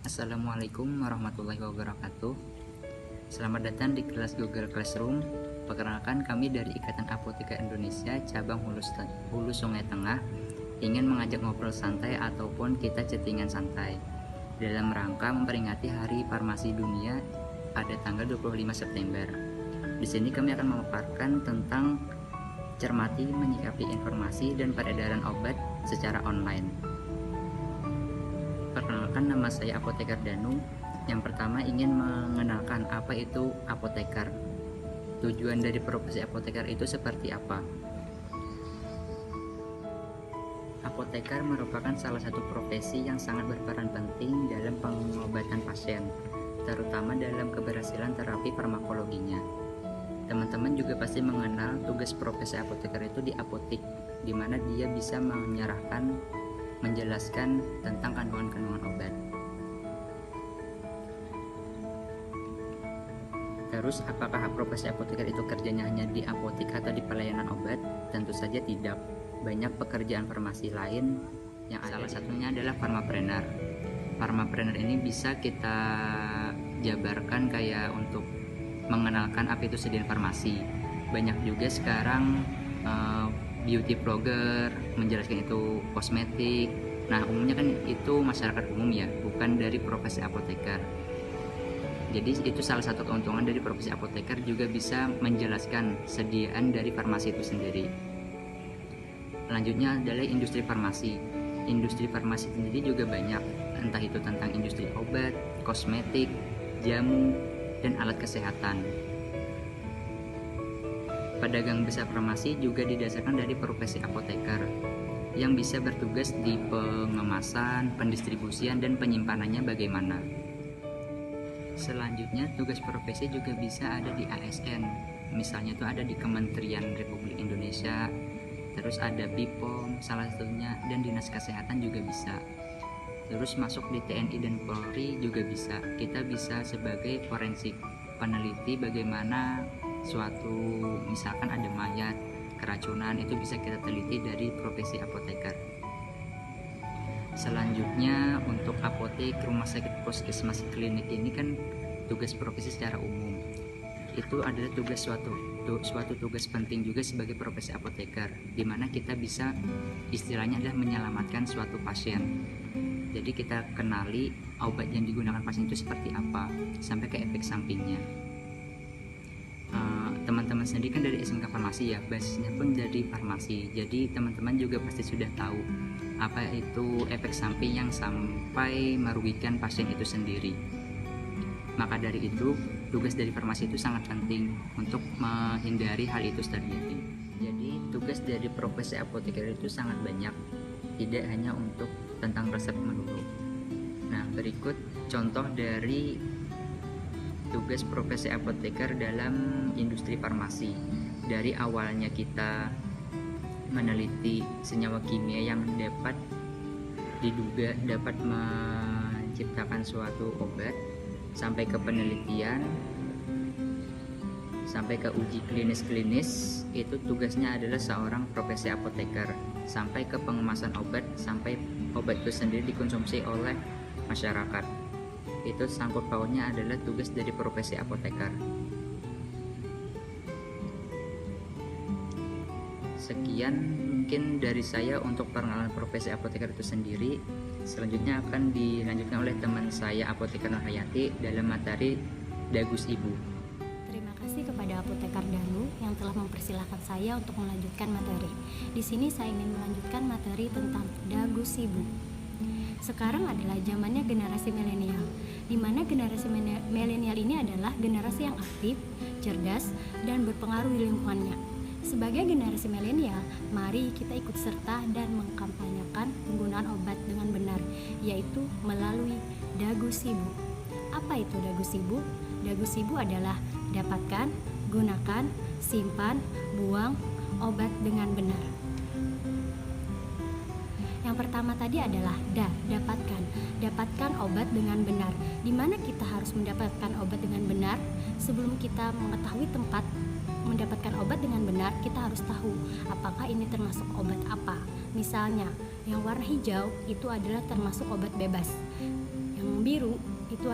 Assalamualaikum warahmatullahi wabarakatuh. Selamat datang di kelas Google Classroom. Perkenalkan, kami dari Ikatan Apoteker Indonesia cabang Hulu Sungai Tengah ingin mengajak ngobrol santai ataupun kita chattingan santai dalam rangka memperingati Hari Farmasi Dunia pada tanggal 25 September. Di sini kami akan memaparkan tentang cermati menyikapi informasi dan peredaran obat secara online. Perkenalkan, nama saya Apoteker Danu. Yang pertama ingin mengenalkan apa itu apoteker. Tujuan dari profesi apoteker itu seperti apa? Apoteker merupakan salah satu profesi yang sangat berperan penting dalam pengobatan pasien, terutama dalam keberhasilan terapi farmakologinya. Teman-teman juga pasti mengenal tugas profesi apoteker itu di apotik, di mana dia bisa menjelaskan tentang kandungan-kandungan obat. Terus, apakah profesi apoteker itu kerjanya hanya di apotik atau di pelayanan obat? Tentu saja tidak. Banyak pekerjaan farmasi lain yang salah satunya adalah pharmapreneur. Pharmapreneur ini bisa kita jabarkan kayak untuk mengenalkan apa itu sediaan farmasi. Banyak juga sekarang beauty blogger menjelaskan itu kosmetik. Nah, umumnya kan itu masyarakat umum ya, bukan dari profesi apoteker. Jadi itu salah satu keuntungan dari profesi apoteker, juga bisa menjelaskan sediaan dari farmasi itu sendiri. Selanjutnya adalah industri farmasi. Industri farmasi sendiri juga banyak, entah itu tentang industri obat, kosmetik, jamu, dan alat kesehatan. Pedagang besar farmasi juga didasarkan dari profesi apoteker yang bisa bertugas di pengemasan, pendistribusian, dan penyimpanannya bagaimana. Selanjutnya, tugas profesi juga bisa ada di ASN, misalnya itu ada di Kementerian Republik Indonesia, terus ada BPOM salah satunya, dan Dinas Kesehatan juga bisa. Terus masuk di TNI dan Polri juga bisa. Kita bisa sebagai forensik, peneliti bagaimana suatu, misalkan ada mayat, keracunan, itu bisa kita teliti dari profesi apoteker. Selanjutnya, untuk apotek, rumah sakit, puskesmas, klinik ini kan tugas profesi secara umum. Itu adalah suatu tugas penting juga sebagai profesi apoteker, di mana kita bisa, istilahnya adalah menyelamatkan suatu pasien. Jadi kita kenali obat yang digunakan pasien itu seperti apa, sampai ke efek sampingnya. Teman-teman sendiri kan dari SMK Farmasi ya, basisnya pun dari farmasi. Jadi teman-teman juga pasti sudah tahu apa itu efek samping yang sampai merugikan pasien itu sendiri. Maka dari itu, tugas dari farmasi itu sangat penting untuk menghindari hal itu terjadi. Jadi tugas dari profesi apoteker itu sangat banyak, tidak hanya untuk tentang resep melulu. Nah, berikut contoh dari tugas profesi apoteker dalam industri farmasi. Dari awalnya kita meneliti senyawa kimia yang diduga dapat menciptakan suatu obat, sampai ke penelitian, sampai ke uji klinis, itu tugasnya adalah seorang profesi apoteker, sampai ke pengemasan obat, sampai obat itu sendiri dikonsumsi oleh masyarakat. Itu sangkut pautnya adalah tugas dari profesi apoteker. Sekian mungkin dari saya untuk perkenalan profesi apoteker itu sendiri. Selanjutnya akan dilanjutkan oleh teman saya, Apoteker Nur Hayati, dalam materi Dagus Ibu. Terima kasih kepada Apoteker Danu yang telah mempersilahkan saya untuk melanjutkan materi. Di sini saya ingin melanjutkan materi tentang Dagus Ibu. Sekarang adalah zamannya generasi milenial, di mana generasi milenial ini adalah generasi yang aktif, cerdas, dan berpengaruh di lingkungannya. Sebagai generasi milenial, mari kita ikut serta dan mengkampanyekan penggunaan obat dengan benar, yaitu melalui Dagus Ibu. Apa itu Dagus Ibu? Dagus Ibu adalah dapatkan, gunakan, simpan, buang obat dengan benar. Yang pertama tadi adalah dapatkan obat dengan benar. Di mana kita harus mendapatkan obat dengan benar? Sebelum kita mengetahui tempat mendapatkan obat dengan benar, kita harus tahu apakah ini termasuk obat apa. Misalnya, yang warna hijau itu adalah termasuk obat bebas. Yang biru itu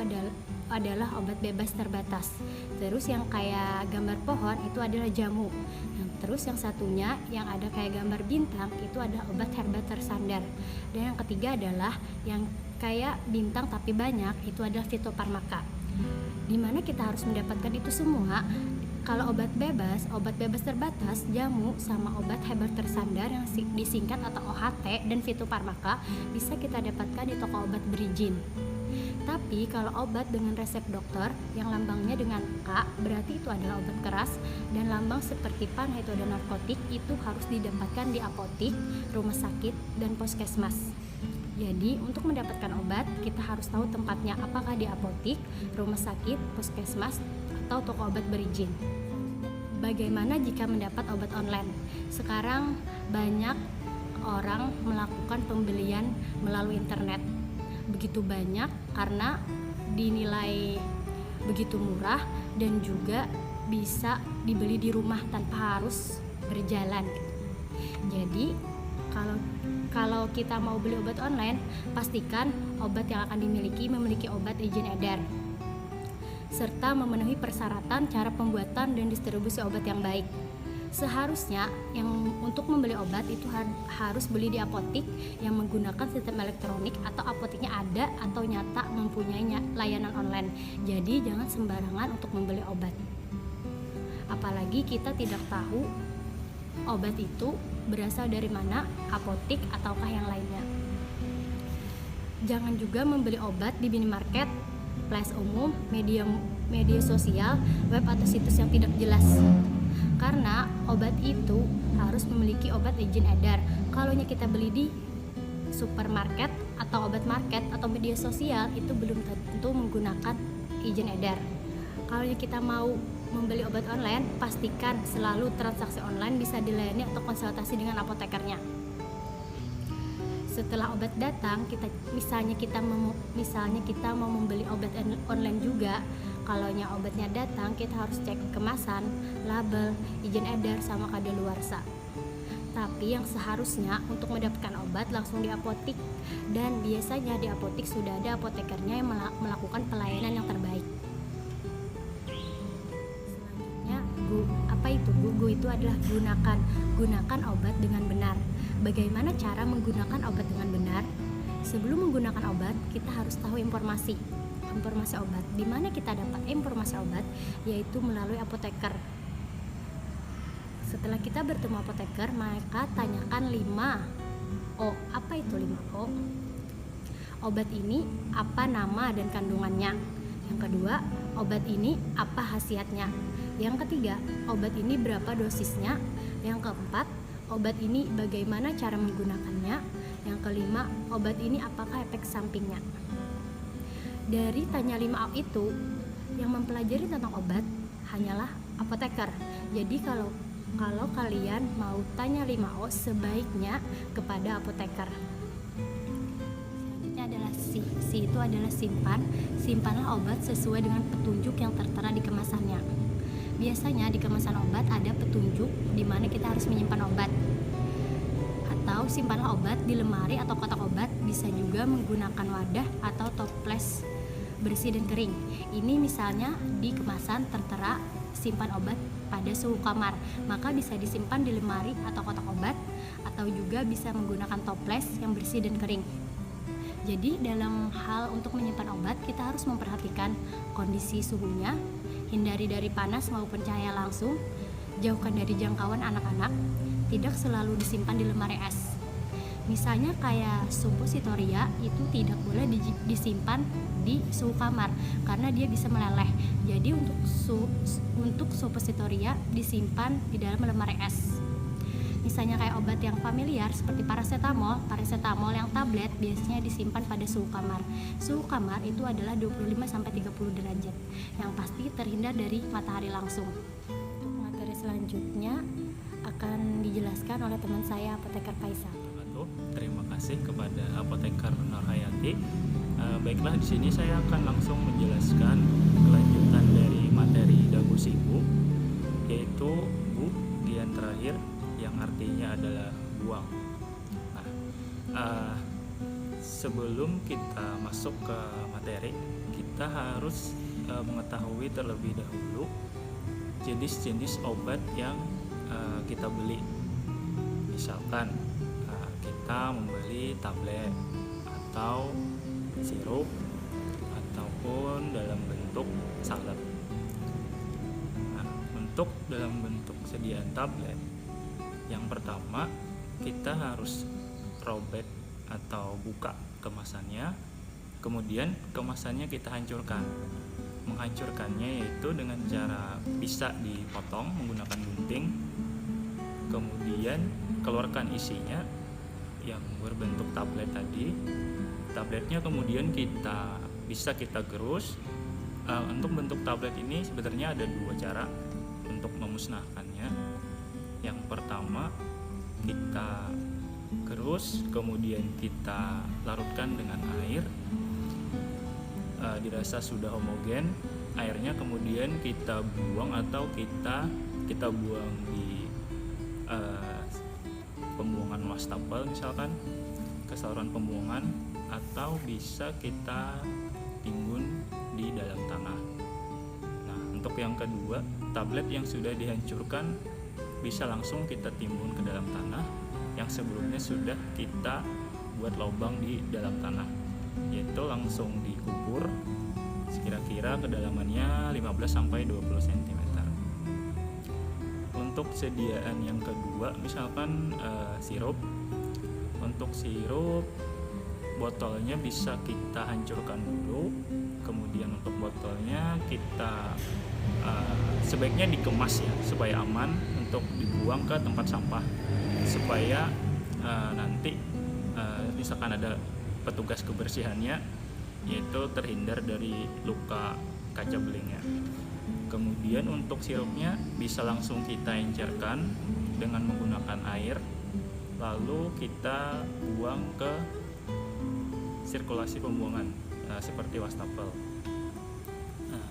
adalah obat bebas terbatas. Terus yang kayak gambar pohon itu adalah jamu. Terus yang satunya yang ada kayak gambar bintang itu adalah obat herba tersandar. Dan yang ketiga adalah yang kayak bintang tapi banyak, itu adalah fitofarmaka. Dimana kita harus mendapatkan itu semua. Kalau obat bebas terbatas, jamu, sama obat herba tersandar yang disingkat atau OHT dan fitofarmaka bisa kita dapatkan di toko obat berizin. Tapi kalau obat dengan resep dokter yang lambangnya dengan K, berarti itu adalah obat keras, dan lambang seperti panah itu ada narkotik, itu harus didapatkan di apotik, rumah sakit, dan puskesmas. Jadi untuk mendapatkan obat kita harus tahu tempatnya, apakah di apotik, rumah sakit, puskesmas, atau toko obat berizin. Bagaimana jika mendapat obat online? Sekarang banyak orang melakukan pembelian melalui internet. Begitu banyak karena dinilai begitu murah dan juga bisa dibeli di rumah tanpa harus berjalan. Jadi kalau kita mau beli obat online, pastikan obat yang akan memiliki obat izin edar serta memenuhi persyaratan cara pembuatan dan distribusi obat yang baik. Seharusnya yang untuk membeli obat itu harus beli di apotik yang menggunakan sistem elektronik atau apotiknya ada atau nyata mempunyai layanan online. Jadi jangan sembarangan untuk membeli obat. Apalagi kita tidak tahu obat itu berasal dari mana, apotik ataukah yang lainnya. Jangan juga membeli obat di minimarket, place umum, media sosial, web atau situs yang tidak jelas. Karena obat itu harus memiliki obat izin edar. Kalau kita beli di supermarket atau obat market atau media sosial itu belum tentu menggunakan izin edar. Kalau kita mau membeli obat online, pastikan selalu transaksi online bisa dilayani atau konsultasi dengan apotekernya. Setelah obat datang, misalnya kita mau membeli obat online juga. Kalau obatnya datang, kita harus cek kemasan, label, izin edar, sama kadaluarsa. Tapi yang seharusnya untuk mendapatkan obat langsung di apotik, dan biasanya di apotik sudah ada apotekernya yang melakukan pelayanan yang terbaik. Selanjutnya, apa itu? Gu itu adalah gunakan obat dengan benar. Bagaimana cara menggunakan obat dengan benar? Sebelum menggunakan obat, kita harus tahu informasi obat. Di mana kita dapat informasi obat? Yaitu melalui apoteker. Setelah kita bertemu apoteker, maka tanyakan 5O. Apa itu 5O? Obat ini apa nama dan kandungannya? Yang kedua, obat ini apa khasiatnya? Yang ketiga, obat ini berapa dosisnya? Yang keempat, obat ini bagaimana cara menggunakannya? Yang kelima, obat ini apakah efek sampingnya? Dari tanya 5O itu, yang mempelajari tentang obat hanyalah apoteker. Jadi kalau kalian mau tanya 5O, sebaiknya kepada apoteker. Selanjutnya adalah C itu adalah simpanlah obat sesuai dengan petunjuk yang tertera di kemasannya. Biasanya di kemasan obat ada petunjuk di mana kita harus menyimpan obat. Atau simpanlah obat di lemari atau kotak obat, bisa juga menggunakan wadah atau toples bersih dan kering. Ini misalnya di kemasan tertera simpan obat pada suhu kamar, maka bisa disimpan di lemari atau kotak obat, atau juga bisa menggunakan toples yang bersih dan kering. Jadi dalam hal untuk menyimpan obat, kita harus memperhatikan kondisi suhunya, hindari dari panas maupun cahaya langsung, jauhkan dari jangkauan anak-anak, tidak selalu disimpan di lemari es. Misalnya kayak suppositoria itu tidak boleh disimpan di suhu kamar karena dia bisa meleleh. Jadi untuk suppositoria disimpan di dalam lemari es. Misalnya kayak obat yang familiar seperti paracetamol yang tablet biasanya disimpan pada suhu kamar. Suhu kamar itu adalah 25-30 derajat, yang pasti terhindar dari matahari langsung. Untuk materi selanjutnya akan dijelaskan oleh teman saya, Apoteker Faisal. Terima kasih kepada Apoteker Nurhayati. Baiklah, di sini saya akan langsung menjelaskan kelanjutan dari materi dagu sibu, yaitu bu gian terakhir yang artinya adalah buang. sebelum kita masuk ke materi, kita harus mengetahui terlebih dahulu jenis-jenis obat yang kita beli. Misalkan kita membeli tablet atau sirup ataupun dalam bentuk salep. Nah, untuk dalam bentuk sediaan tablet, yang pertama kita harus robek atau buka kemasannya, kemudian kemasannya kita hancurkan. Menghancurkannya yaitu dengan cara bisa dipotong menggunakan gunting, kemudian keluarkan isinya yang berbentuk tablet tadi. Tabletnya kemudian bisa kita gerus. Untuk bentuk tablet ini sebenarnya ada dua cara untuk memusnahkannya. Yang pertama, kita gerus, kemudian kita larutkan dengan air. Dirasa sudah homogen, airnya kemudian kita buang atau kita buang di pembuangan wastafel, misalkan ke saluran pembuangan, atau bisa kita timbun di dalam tanah. Nah, untuk yang kedua, tablet yang sudah dihancurkan bisa langsung kita timbun ke dalam tanah yang sebelumnya sudah kita buat lubang di dalam tanah, yaitu langsung dikubur kira-kira kedalamannya 15-20 cm. Untuk sediaan yang kedua, misalkan sirup. Untuk sirup, botolnya bisa kita hancurkan dulu, kemudian untuk botolnya kita sebaiknya dikemas ya, supaya aman untuk dibuang ke tempat sampah, supaya nanti misalkan ada petugas kebersihannya, yaitu terhindar dari luka kaca belingnya. Kemudian untuk sirupnya bisa langsung kita encerkan dengan menggunakan air, lalu kita buang ke sirkulasi pembuangan seperti wastafel. Nah,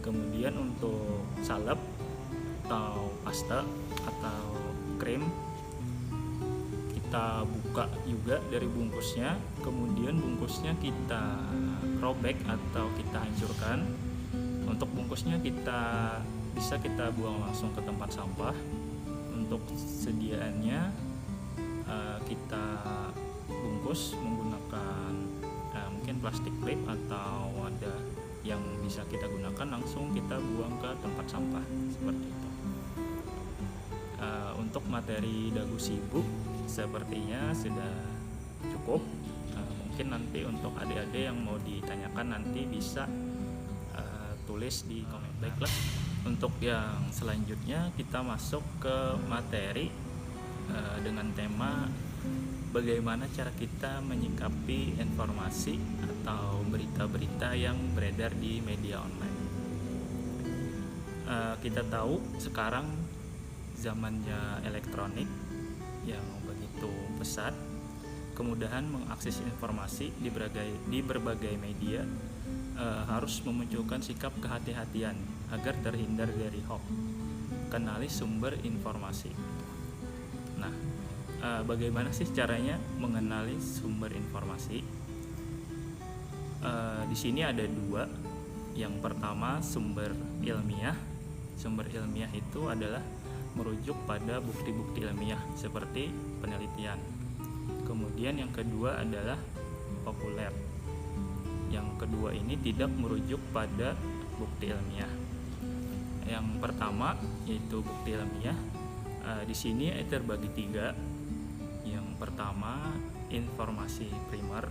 kemudian untuk salep atau pasta atau krim, kita buka juga dari bungkusnya, kemudian bungkusnya kita robek atau kita hancurkan. Untuk bungkusnya bisa kita buang langsung ke tempat sampah. Untuk sediaannya kita bungkus menggunakan mungkin plastik clip atau ada yang bisa kita gunakan, langsung kita buang ke tempat sampah seperti itu. Untuk materi dagu sibuk sepertinya sudah cukup. Mungkin nanti untuk adik-adik yang mau ditanyakan nanti bisa tulis di komen. Baiklah, untuk yang selanjutnya kita masuk ke materi dengan tema bagaimana cara kita menyikapi informasi atau berita-berita yang beredar di media online. Kita tahu sekarang zamannya elektronik yang begitu pesat, kemudahan mengakses informasi di berbagai media harus memunculkan sikap kehati-hatian agar terhindar dari hoax. Kenali sumber informasi. Nah, bagaimana sih caranya mengenali sumber informasi? Di sini ada dua. Yang pertama, sumber ilmiah. Sumber ilmiah itu adalah merujuk pada bukti-bukti ilmiah seperti penelitian. Kemudian yang kedua adalah populer. Yang kedua ini tidak merujuk pada bukti ilmiah. Yang pertama yaitu bukti ilmiah. Di sini terbagi tiga. Yang pertama, informasi primer,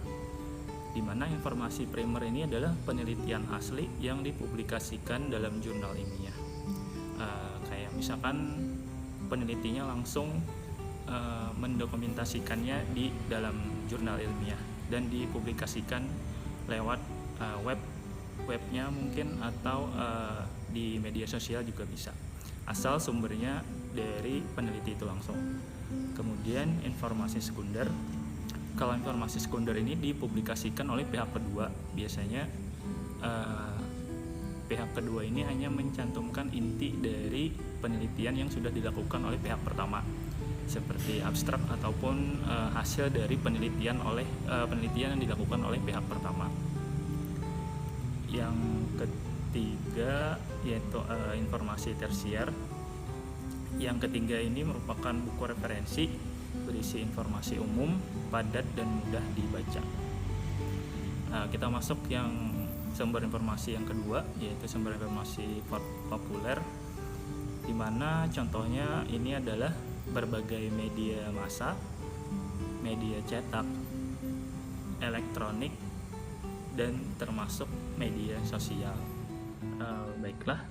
di mana informasi primer ini adalah penelitian asli yang dipublikasikan dalam jurnal ilmiah. Kayak misalkan penelitinya langsung mendokumentasikannya di dalam jurnal ilmiah dan dipublikasikan lewat webnya mungkin, atau di media sosial juga bisa, asal sumbernya dari peneliti itu langsung. Kemudian informasi sekunder. Kalau informasi sekunder ini dipublikasikan oleh pihak kedua, biasanya pihak kedua ini hanya mencantumkan inti dari penelitian yang sudah dilakukan oleh pihak pertama. seperti abstrak ataupun hasil dari penelitian yang dilakukan oleh pihak pertama. Yang ketiga yaitu informasi tersier. Yang ketiga ini merupakan buku referensi berisi informasi umum, padat dan mudah dibaca. Kita masuk yang sumber informasi yang kedua, yaitu sumber informasi populer, di mana contohnya ini adalah berbagai media massa, media cetak, elektronik, dan termasuk media sosial. Baiklah,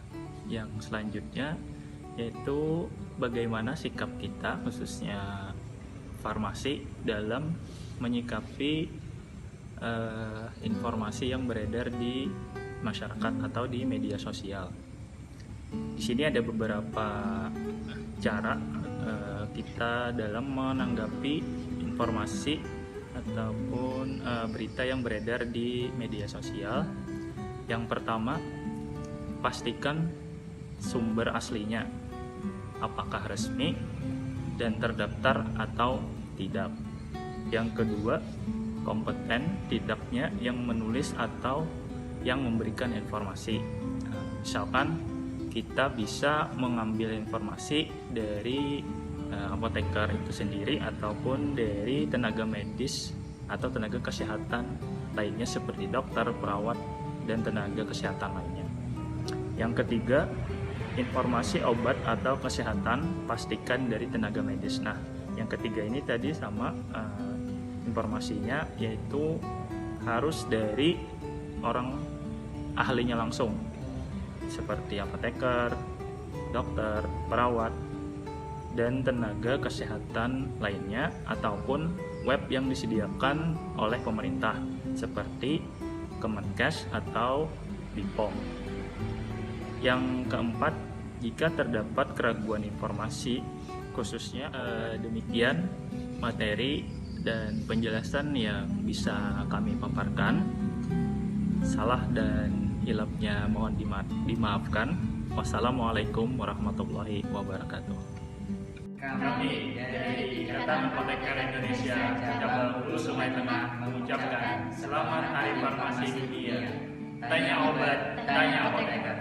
yang selanjutnya yaitu bagaimana sikap kita khususnya farmasi dalam menyikapi informasi yang beredar di masyarakat atau di media sosial. Di sini ada beberapa cara kita dalam menanggapi informasi ataupun berita yang beredar di media sosial. Yang pertama, pastikan sumber aslinya, apakah resmi dan terdaftar atau tidak. Yang kedua, kompeten tidaknya yang menulis atau yang memberikan informasi. Misalkan kita bisa mengambil informasi dari apoteker itu sendiri ataupun dari tenaga medis atau tenaga kesehatan lainnya seperti dokter, perawat, dan tenaga kesehatan lainnya. Yang ketiga, informasi obat atau kesehatan pastikan dari tenaga medis. Nah, yang ketiga ini tadi sama informasinya, yaitu harus dari orang ahlinya langsung seperti apoteker, dokter, perawat, dan tenaga kesehatan lainnya, ataupun web yang disediakan oleh pemerintah seperti Kemenkes atau BPOM. Yang keempat, jika terdapat keraguan informasi, khususnya demikian materi dan penjelasan yang bisa kami paparkan. Salah dan hilapnya mohon dimaafkan. Wassalamualaikum warahmatullahi wabarakatuh. Kami dari Ikatan Apoteker Indonesia Cabang Hulu Sungai Tengah mengucapkan Selamat Hari Farmasi Dunia. Tanya obat, tanya apoteker.